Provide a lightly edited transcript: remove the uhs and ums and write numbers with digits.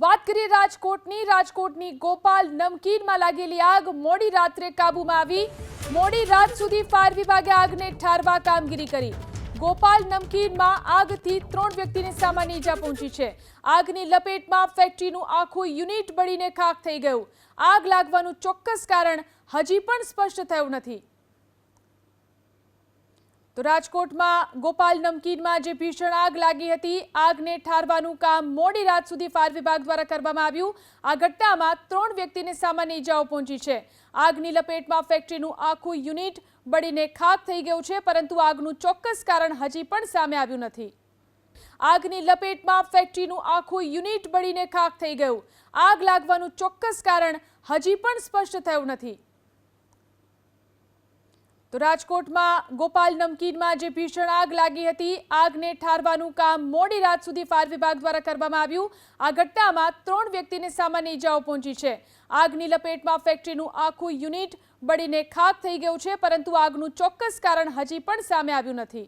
વાત કરીએ રાજકોટની ગોપાલ નમકીનમાં લાગેલી આગ મોડી રાત્રે કાબૂમાં આવી। મોડી રાત સુધી ફાયર વિભાગે આગને ઠારવા કામગીરી કરી। ગોપાલ નમકીનમાં આગથી 3 વ્યક્તિને સામાન્ય ઈજા પહોંચી છે। આગની લપેટમાં ફેક્ટરીનું આખું યુનિટ બળીને ખાખ થઈ ગયું। આગ લાગવાનું ચોક્કસ કારણ હજી પણ સ્પષ્ટ થયું નથી। તો રાજકોટમાં ગોપાલ નમકીનમાં જે ભીષણ આગ લાગી હતી, આગને ઠારવાનું કામ મોડી રાત સુધી ફાયર વિભાગ દ્વારા કરવામાં આવ્યું। આ ઘટનામાં 3 વ્યક્તિને સામાન્ય ઈજાઓ પહોંચી છે। આગની લપેટમાં ફેક્ટરીનું આખું યુનિટ બળીને ખાખ થઈ ગયું છે, પરંતુ આગનું ચોક્કસ કારણ હજી પણ સામે આવ્યું નથી। આગની લપેટમાં ફેક્ટરીનું આખું યુનિટ બળીને ખાખ થઈ ગયું। આગ લાગવાનું ચોક્કસ કારણ હજી પણ સ્પષ્ટ થયું નથી। તો રાજકોટમાં ગોપાલ નમકીનમાં જે ભીષણ આગ લાગી હતી, આગને ઠારવાનું કામ મોડી રાત સુધી ફાયર વિભાગ દ્વારા કરવામાં આવ્યું। આ ઘટનામાં 3 વ્યક્તિને સામાન્ય ઈજાઓ પહોંચી છે। આગની લપેટમાં ફેક્ટરીનું આખું યુનિટ બળીને ખાખ થઈ ગયું છે, પરંતુ આગનું ચોક્કસ કારણ હજી પણ સામે આવ્યું નથી।